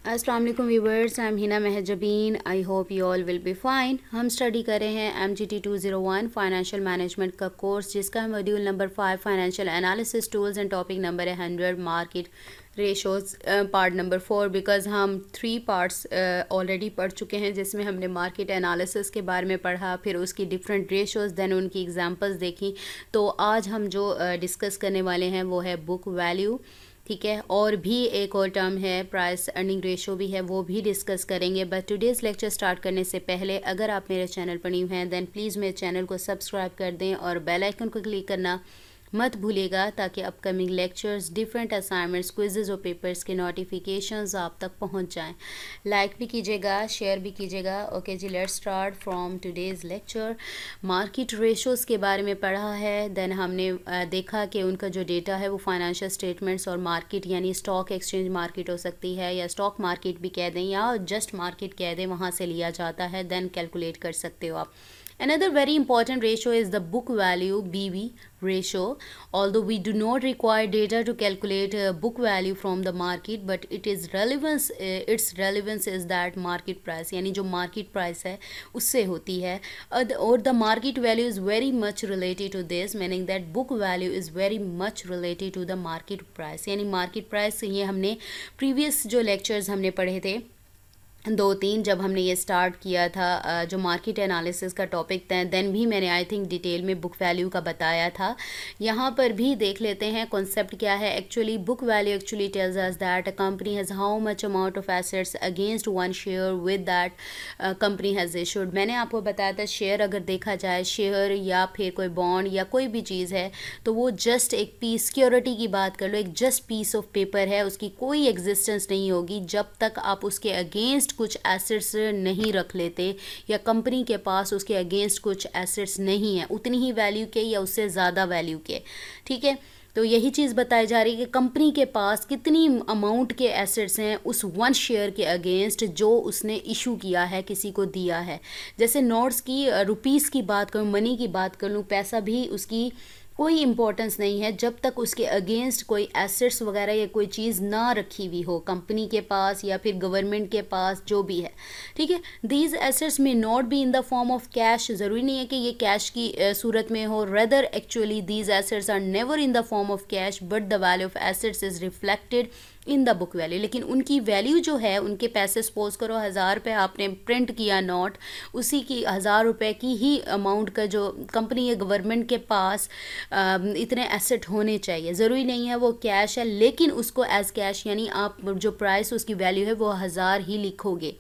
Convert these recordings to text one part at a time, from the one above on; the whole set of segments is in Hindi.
अस्सलाम वालेकुम viewers, I am Hina Mahjabeen. I hope you all will be fine. हम स्टडी कर रहे हैं MGT 201 फाइनेंशियल मैनेजमेंट का कोर्स, जिसका है module number 5 financial analysis tools and topic number है 100 market ratios part number 4। Because हम 3 पार्ट्स ऑलरेडी पढ़ चुके हैं, जिसमें हमने मार्केट एनालिसिस के बारे में पढ़ा, फिर उसकी डिफरेंट रेशोज़, देन उनकी एग्जांपल्स देखी। तो आज हम जो डिस्कस करने वाले हैं वो है बुक वैल्यू, ठीक है। और भी एक और टर्म है प्राइस अर्निंग रेशो भी है, वो भी डिस्कस करेंगे। बट टुडेज़ लेक्चर स्टार्ट करने से पहले अगर आप मेरे चैनल पर न्यू हैं देन प्लीज़ मेरे चैनल को सब्सक्राइब कर दें और बेल आइकन को क्लिक करना मत भूलिएगा, ताकि upcoming lectures, different assignments, quizzes और पेपर्स के नोटिफिकेशंस आप तक पहुंच जाएं। लाइक भी कीजिएगा, शेयर भी कीजिएगा। ओके जी, let's start from today's lecture. Market ratios के बारे में पढ़ा है, देन हमने देखा कि उनका जो डेटा है वो फाइनेंशियल स्टेटमेंट्स और मार्केट यानी स्टॉक एक्सचेंज मार्केट हो सकती है, या स्टॉक मार्केट भी कह दें, या जस्ट मार्केट कह दें, वहाँ से लिया जाता है, देन कैलकुलेट कर सकते हो आप। Another very important ratio is the book value BV ratio. Although we do not require data to calculate book value from the market, but its relevance is that market price, यानी जो market price है उससे होती है, और the market value is very much related to this, meaning that book value is very much related to the market price। यानी market price ये हमने previous जो lectures हमने पढ़े थे 2-3, जब हमने ये स्टार्ट किया था जो मार्केट एनालिसिस का टॉपिक था, देन भी मैंने आई थिंक डिटेल में बुक वैल्यू का बताया था। यहाँ पर भी देख लेते हैं कॉन्सेप्ट क्या है। Actually book value actually tells us that a company has how much amount of assets against one share with that company has issued. मैंने आपको बताया था शेयर अगर देखा जाए, शेयर या फिर कोई बॉन्ड या कोई भी चीज़ है, तो वो जस्ट एक पीस, सिक्योरिटी की बात कर लो, एक जस्ट पीस ऑफ पेपर है, उसकी कोई एग्जिस्टेंस नहीं होगी जब तक आप उसके अगेंस्ट कुछ एसेट्स नहीं रख लेते, या कंपनी के पास उसके अगेंस्ट कुछ एसेट्स नहीं है उतनी ही वैल्यू के या उससे ज़्यादा वैल्यू के, ठीक है। तो यही चीज़ बताई जा रही है कि कंपनी के पास कितनी अमाउंट के एसेट्स हैं उस वन शेयर के अगेंस्ट जो उसने इशू किया है, किसी को दिया है। जैसे नोट्स की, रुपीज़ की बात करूँ, मनी की बात कर लूँ, पैसा भी उसकी कोई इम्पोर्टेंस नहीं है जब तक उसके अगेंस्ट कोई एसेट्स वगैरह या कोई चीज़ ना रखी हुई हो कंपनी के पास या फिर गवर्नमेंट के पास, जो भी है, ठीक है। दीज एसेट्स में not be in the form of cash, ज़रूरी नहीं है कि ये कैश की सूरत में हो। Rather actually these assets are never in the form of cash, but the value of assets is reflected in the book value. लेकिन उनकी वैल्यू जो है, उनके पैसे, सपोज करो 1000 रुपये आपने प्रिंट किया नोट, उसी की 1000 रुपये की ही अमाउंट का जो कंपनी या गवर्नमेंट के पास इतने एसेट होने चाहिए। ज़रूरी नहीं है वो कैश है, लेकिन उसको एज कैश यानी आप जो प्राइस उसकी वैल्यू है वो 1000 ही लिखोगे,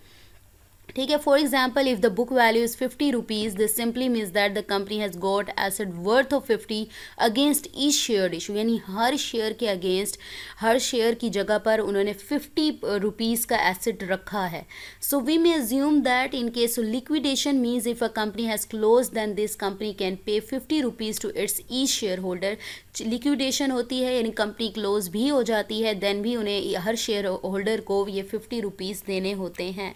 ठीक है। For example, if the book value is 50 rupees, this simply means that the company has got asset worth of 50 against each share issue, यानी हर शेयर के अगेंस्ट, हर शेयर की जगह पर उन्होंने 50 रुपीज़ का एसेट रखा है। So we may assume that in case of liquidation means if a company has close, then this company can pay 50 rupees to its each share holder. Liquidation होती है यानी कंपनी क्लोज भी हो जाती है, देन भी उन्हें हर शेयर होल्डर को ये 50 रुपीज़ देने होते हैं।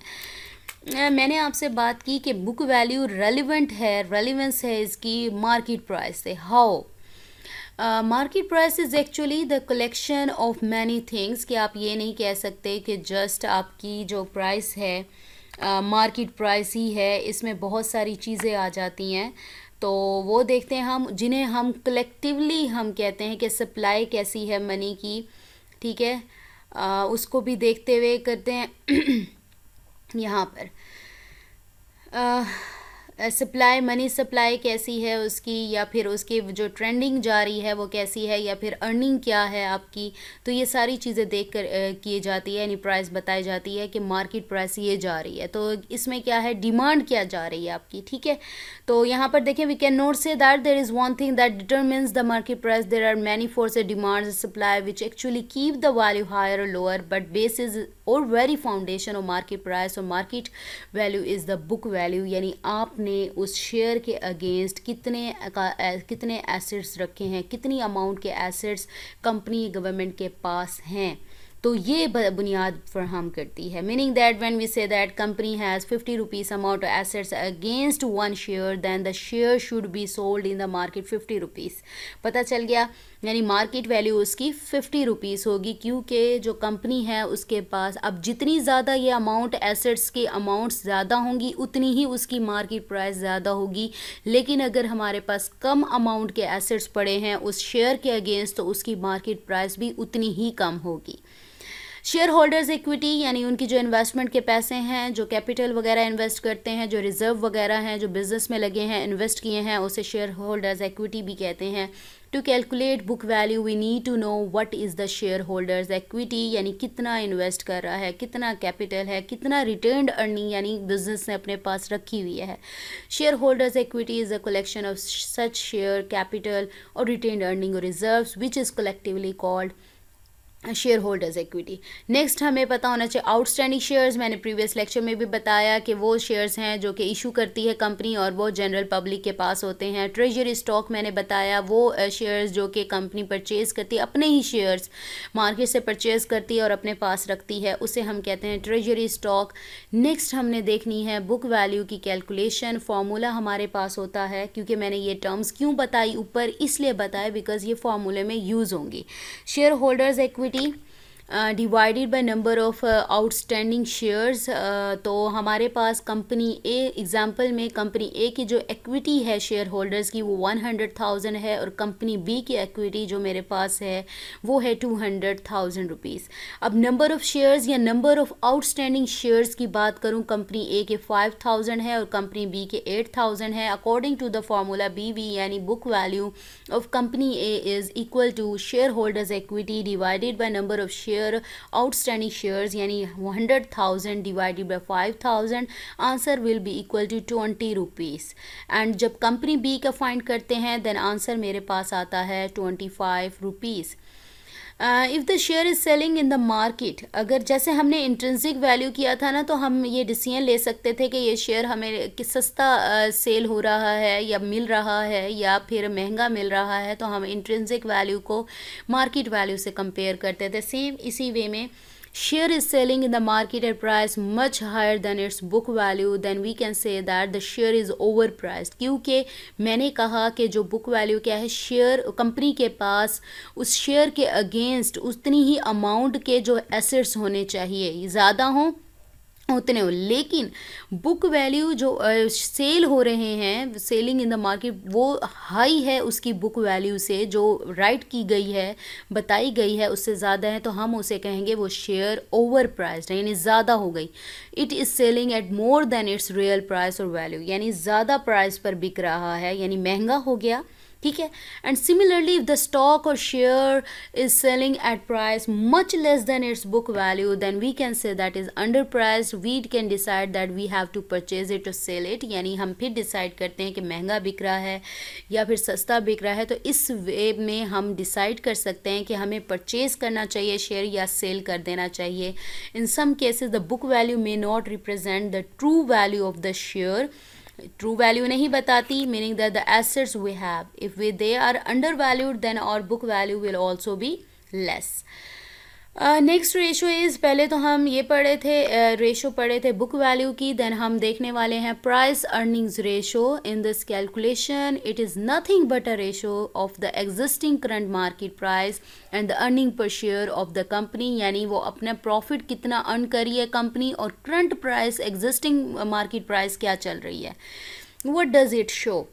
मैंने आपसे बात की कि बुक वैल्यू रेलिवेंट है, रेलिवेंस है इसकी मार्केट प्राइस से। How? Market price is actually the collection of many things, कि आप ये नहीं कह सकते कि जस्ट आपकी जो प्राइस है मार्केट प्राइस ही है, इसमें बहुत सारी चीज़ें आ जाती हैं। तो वो देखते हैं हम, जिन्हें हम कलेक्टिवली हम कहते हैं कि सप्लाई कैसी है मनी की, ठीक है। उसको भी देखते हुए करते हैं यहाँ पर सप्लाई, मनी सप्लाई कैसी है उसकी, या फिर उसकी जो ट्रेंडिंग जा रही है वो कैसी है, या फिर अर्निंग क्या है आपकी। तो ये सारी चीज़ें देख कर की जाती है, यानी प्राइस बताई जाती है कि मार्केट प्राइस ये जा रही है, तो इसमें क्या है, डिमांड क्या जा रही है आपकी, ठीक है। तो यहाँ पर देखें, we can not say that there is one thing that determines the market price, there are many forces, demand, supply which actually keep the value higher और लोअर, बट बेस इज और very foundation of market price और market value is the book value, यानी आपने उस शेयर के अगेंस्ट कितने एसेट्स रखे हैं, कितनी अमाउंट के एसेट्स कंपनी गवर्नमेंट के पास हैं। तो ये बुनियाद फराहम करती है। Meaning that when we say that company has 50 rupees amount of assets against one share, than the share should be sold in the market 50 rupees. पता चल गया। यानी मार्केट वैल्यू उसकी 50 रुपीज़ होगी, क्योंकि जो कंपनी है उसके पास अब जितनी ज़्यादा ये अमाउंट एसेट्स की अमाउंट्स ज़्यादा होंगी उतनी ही उसकी मार्केट प्राइस ज़्यादा होगी। लेकिन अगर हमारे पास कम अमाउंट के एसेट्स पड़े हैं उस शेयर के अगेंस्ट, तो उसकी मार्केट प्राइस भी उतनी ही कम होगी। शेयर होल्डर्स इक्विटी यानी उनकी जो इन्वेस्टमेंट के पैसे हैं, जो कैपिटल वगैरह इन्वेस्ट करते हैं, जो रिजर्व वगैरह हैं, जो बिजनेस में लगे हैं, इन्वेस्ट किए हैं, उसे शेयर होल्डर्स इक्विटी भी कहते हैं। To calculate book value we need to know what is the share holders equity, यानी कितना इन्वेस्ट कर रहा है, कितना कैपिटल है, कितना रिटर्न्ड अर्निंग यानी बिजनेस ने अपने पास रखी हुई है। Share holders equity is a collection of such share capital और रिटेन्ड अर्निंग और reserves which is collectively called share holders equity. Next हमें पता होना चाहिए आउटस्टैंडिंग शेयर्स। मैंने प्रीवियस लेक्चर में भी बताया कि वो शेयर्स हैं जो कि इशू करती है कंपनी और वो जनरल पब्लिक के पास होते हैं। ट्रेजरी स्टॉक मैंने बताया वो शेयर्स जो कि कंपनी परचेज़ करती है, अपने ही शेयर्स मार्केट से परचेज़ करती है और अपने पास रखती है, उसे हम कहते हैं ट्रेजरी स्टॉक। नेक्स्ट हमने देखनी है बुक वैल्यू की कैलकुलेशन। फार्मूला हमारे पास होता है, क्योंकि मैंने ये टर्म्स क्यों बताई ऊपर, इसलिए बताया बिकॉज ये फार्मूले में यूज़ होंगी। Share holders equity divided by number of outstanding shares. तो हमारे पास कंपनी ए एग्जांपल में कंपनी ए की जो इक्विटी है शेयर होल्डर्स की वो 100,000 है और कंपनी बी की इक्विटी जो मेरे पास है वो है 200,000 रुपीज़। अब नंबर ऑफ शेयर्स या नंबर ऑफ आउटस्टैंडिंग शेयर्स की बात करूं, कंपनी ए के 5,000 है और कंपनी बी के 8,000 है। According to the formula BV यानी book value of company A is equal to share holders equity divided by number of share outstanding shares यानी 100,000 divided by 5,000। Answer will be equal to 20 rupees. And जब कंपनी बी का फाइंड करते हैं देन आंसर मेरे पास आता है 25 rupees. If the share is selling in the market, अगर जैसे हमने इंट्रिंसिक वैल्यू किया था ना, तो हम ये डिसीजन ले सकते थे कि ये शेयर हमें कि सस्ता सेल हो रहा है या मिल रहा है या फिर महंगा मिल रहा है, तो हम इंट्रिंसिक वैल्यू को मार्केट वैल्यू से कंपेयर करते थे। सेम इसी वे में share is selling in the market at price much higher than its book value, then we can say that the share is overpriced। क्योंकि मैंने कहा कि जो बुक वैल्यू क्या है, शेयर कंपनी के पास उस शेयर के अगेंस्ट उतनी ही अमाउंट के जो एसेट्स होने चाहिए, ज़्यादा हों उतने हो, लेकिन बुक वैल्यू जो सेल हो रहे हैं सेलिंग इन द मार्केट वो हाई है उसकी बुक वैल्यू से, जो राइट की गई है बताई गई है उससे ज़्यादा है, तो हम उसे कहेंगे वो शेयर ओवर प्राइस्ड है यानी ज़्यादा हो गई। It is selling at more than it's real price और वैल्यू, यानी ज़्यादा प्राइस पर बिक रहा है यानी महंगा हो गया, ठीक है। And similarly if the stock और share is selling at price much less than its book value then we can say that is underpriced. We can decide that we have to purchase it और सेल इट, यानी हम फिर डिसाइड करते हैं कि महंगा बिक रहा है या फिर सस्ता बिक रहा है। तो इस वे में हम डिसाइड कर सकते हैं कि हमें परचेज करना चाहिए शेयर या सेल कर देना चाहिए। In some cases the book value may not represent the true value of the share, true value नहीं बताती, meaning that the assets we have if they are undervalued then our book value will also be less. Next ratio is, पहले तो हम ये पढ़े थे रेशो पढ़े थे बुक वैल्यू की, देन हम देखने वाले हैं price earnings ratio. In this calculation it is nothing but a ratio of the existing current market price and the earning per share of the company, यानी वो अपना प्रॉफिट कितना अर्न करी है कंपनी और current price existing market price क्या चल रही है। व्हाट डज इट शो,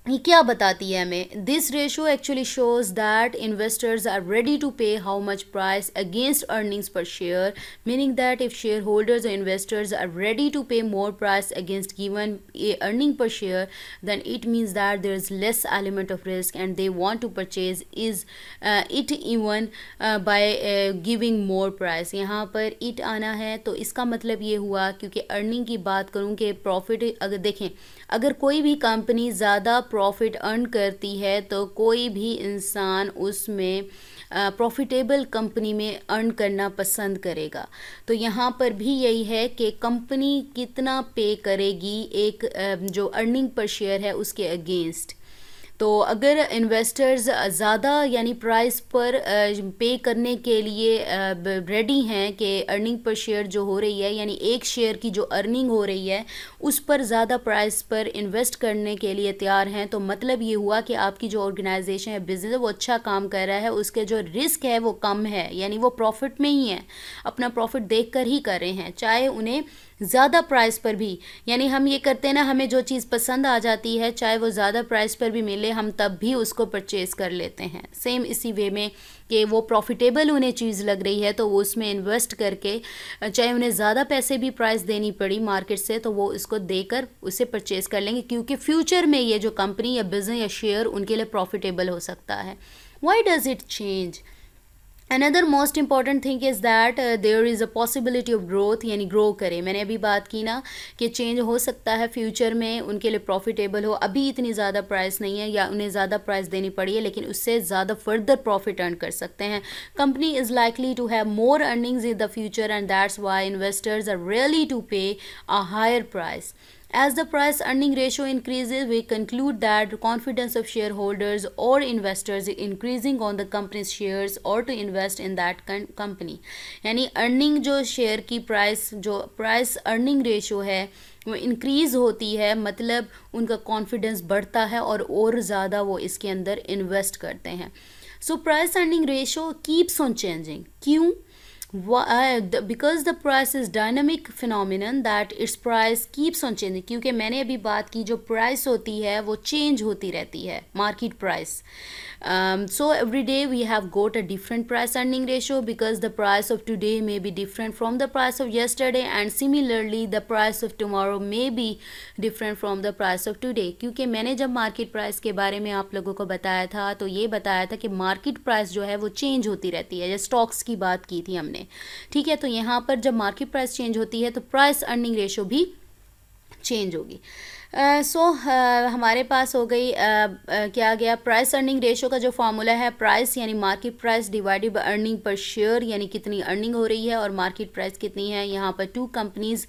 ये क्या बताती है हमें? This ratio actually shows that investors are ready to pay how much price against earnings per share, meaning that if share holders और investors are ready to pay more price against given earning per share then it means that there is less element of risk and they want to purchase is it even by giving more price. यहाँ पर इट आना है तो इसका मतलब ये हुआ, क्योंकि अर्निंग की बात करूँ कि प्रॉफिट अगर देखें, अगर कोई भी कंपनी ज़्यादा प्रॉफिट अर्न करती है तो कोई भी इंसान उसमें प्रॉफिटेबल कंपनी में अर्न करना पसंद करेगा। तो यहाँ पर भी यही है कि कंपनी कितना पे करेगी एक जो अर्निंग पर शेयर है उसके अगेंस्ट। तो अगर इन्वेस्टर्स ज़्यादा यानी प्राइस पर पे करने के लिए रेडी हैं कि अर्निंग पर शेयर जो हो रही है यानी एक शेयर की जो अर्निंग हो रही है उस पर ज़्यादा प्राइस पर इन्वेस्ट करने के लिए तैयार हैं, तो मतलब ये हुआ कि आपकी जो ऑर्गेनाइजेशन है, बिजनेस है, वो अच्छा काम कर रहा है, उसके जो रिस्क है वो कम है, यानी वो प्रॉफिट में ही है, अपना प्रॉफिट देख कर ही कर रहे हैं, चाहे उन्हें ज़्यादा प्राइस पर भी, यानी हम ये करते हैं ना, हमें जो चीज़ पसंद आ जाती है चाहे वो ज़्यादा प्राइस पर भी मिले हम तब भी उसको परचेज़ कर लेते हैं। सेम इसी वे में कि वो प्रॉफिटेबल उन्हें चीज़ लग रही है तो वो उसमें इन्वेस्ट करके, चाहे उन्हें ज़्यादा पैसे भी प्राइस देनी पड़ी मार्केट से, तो वो इसको देकर उसे परचेज़ कर लेंगे, क्योंकि फ्यूचर में ये जो कंपनी या बिजनेस या शेयर उनके लिए प्रॉफिटेबल हो सकता है। Why does it change? Another most important thing is that there is a possibility of growth, यानी ग्रो करें। मैंने अभी बात की ना कि चेंज हो सकता है फ्यूचर में उनके लिए प्रॉफिटेबल हो, अभी इतनी ज़्यादा प्राइस नहीं है या उन्हें ज़्यादा प्राइस देनी पड़ी है, लेकिन उससे ज़्यादा फर्दर प्रॉफिट अर्न कर सकते हैं। Company is likely to have more earnings in the future and that's why investors are really to pay a higher price. As the price earning ratio increases, we conclude that the confidence of shareholders or investors is increasing on the company's shares or to invest in that company. यानी अर्निंग जो शेयर की प्राइस अर्निंग रेशो है वो इंक्रीज़ होती है, मतलब उनका कॉन्फिडेंस बढ़ता है और ज़्यादा वो इसके अंदर इन्वेस्ट करते हैं। So price earning ratio keeps on changing. क्यों? Because the price is dynamic phenomenon that its price keeps on changing, क्योंकि मैंने अभी बात की जो प्राइस होती है वो चेंज होती रहती है, market price. So every day we have got a different price earning ratio because the price of today may be different from the price of yesterday and similarly the price of tomorrow may be different from the price of today। क्योंकि मैंने जब मार्केट प्राइस के बारे में आप लोगों को बताया था तो ये बताया था कि मार्केट प्राइस जो है वो चेंज होती रहती है, जैसे स्टॉक्स की बात की थी हमने, ठीक है। तो यहाँ पर जब मार्केट प्राइस चेंज होती है तो प्राइस अर्निंग रेशो भी चेंज होगी। हमारे पास हो गई क्या गया, प्राइस अर्निंग रेशो का जो फार्मूला है, प्राइस यानी market price divided by earning per share, यानी कितनी अर्निंग हो रही है और मार्केट प्राइस कितनी है। यहाँ पर 2 कंपनीज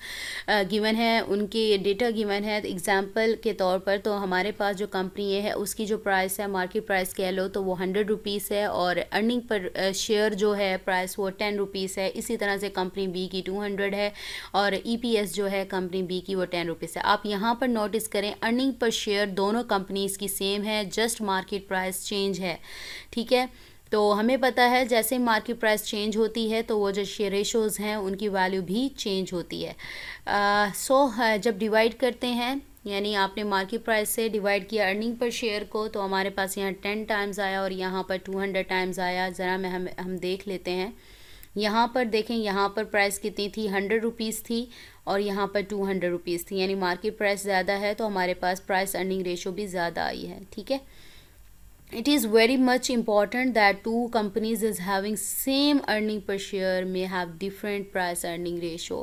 गिवन है, उनके डेटा गिवन है। एग्जांपल के तौर पर तो हमारे पास जो कंपनी है उसकी जो प्राइस है, मार्केट प्राइस कह लो तो वो 100 रुपीज़ है और अर्निंग पर शेयर जो है प्राइस वो 10 रुपीज़ है। इसी तरह से कंपनी बी की 200 है और EPS जो है कंपनी बी की वो 10 रुपीज़ है। आप यहाँ पर नोटिस करें अर्निंग पर शेयर दोनों कंपनीज की सेम है, जस्ट मार्केट प्राइस चेंज है, ठीक है। तो हमें पता है जैसे मार्केट प्राइस चेंज होती है तो वो जो शेयर रेशोज़ हैं उनकी वैल्यू भी चेंज होती है। जब डिवाइड करते हैं, यानी आपने मार्केट प्राइस से डिवाइड किया अर्निंग पर शेयर को, तो हमारे पास यहाँ 10 टाइम्स आया और यहाँ पर 200 टाइम्स आया। ज़रा हम देख लेते हैं। यहाँ पर देखें, यहाँ पर प्राइस कितनी थी, 100 रुपीज़ थी और यहाँ पर 200 रुपीज़ थी, यानी मार्केट प्राइस ज़्यादा है तो हमारे पास प्राइस अर्निंग रेशो भी ज़्यादा आई है, ठीक है। It is very much important that 2 companies is having same earning per share may have different price earning ratio,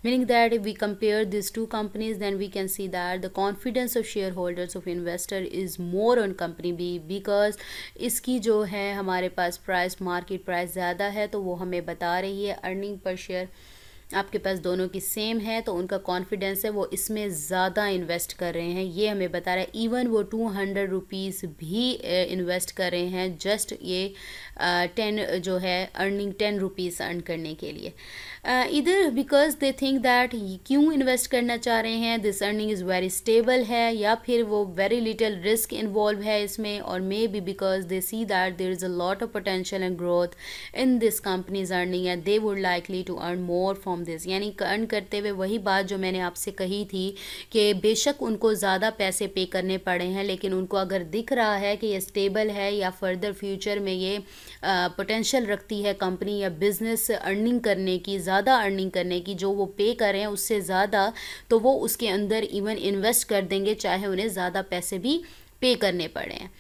meaning that if we compare these 2 companies then we can see that the confidence of shareholders of investor is more on company B because इसकी जो है हमारे पास प्राइस मार्केट प्राइस ज़्यादा है, तो वो हमें बता रही है अर्निंग पर शेयर आपके पास दोनों की सेम है तो उनका कॉन्फिडेंस है वो इसमें ज़्यादा इन्वेस्ट कर रहे हैं, ये हमें बता रहा है। इवन वो 200 रुपीज़ भी इन्वेस्ट कर रहे हैं जस्ट ये 10 जो है अर्निंग 10 रुपीज़ अर्न करने के लिए। इधर बिकॉज दे थिंक दैट क्यों इन्वेस्ट करना चाह रहे हैं, this earning is very stable है या फिर वो वेरी लिटिल रिस्क इन्वॉल्व है इसमें, और may be because they see that there is a lot of potential and growth in this company's earning and they would likely to earn more from this. यानी अर्न करते हुए वही बात जो मैंने आपसे कही थी कि बेशक उनको ज़्यादा पैसे पे करने पड़े हैं, लेकिन उनको अगर दिख रहा है कि ये स्टेबल है या फर्दर फ्यूचर में ये पोटेंशियल रखती है कंपनी या बिज़नेस अर्निंग करने की, ज़्यादा अर्निंग करने की, जो वो पे कर रहे हैं उससे ज़्यादा, तो वो उसके अंदर इवन इन्वेस्ट कर देंगे चाहे उन्हें ज़्यादा पैसे भी पे करने पड़े हैं।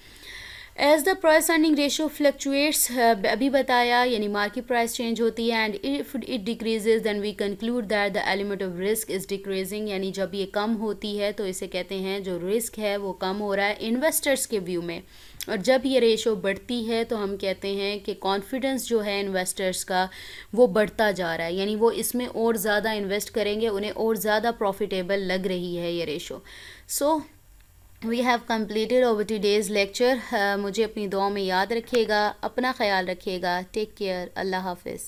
As the price earning ratio fluctuates, अभी बताया यानी मार्केट प्राइस चेंज होती है and if it decreases then we conclude that the element of risk is decreasing, यानी जब ये कम होती है तो इसे कहते हैं जो रिस्क है वो कम हो रहा है इन्वेस्टर्स के व्यू में, और जब ये रेशो बढ़ती है तो हम कहते हैं कि कॉन्फिडेंस जो है इन्वेस्टर्स का वो बढ़ता जा रहा है, यानी वो इसमें और ज़्यादा इन्वेस्ट करेंगे, उन्हें और ज़्यादा प्रॉफिटेबल लग रही है ये ratio. So we have completed over today's lecture. मुझे अपनी दुआ में याद रखिएगा, अपना ख्याल रखिएगा. Take care. अल्लाह हाफिज़.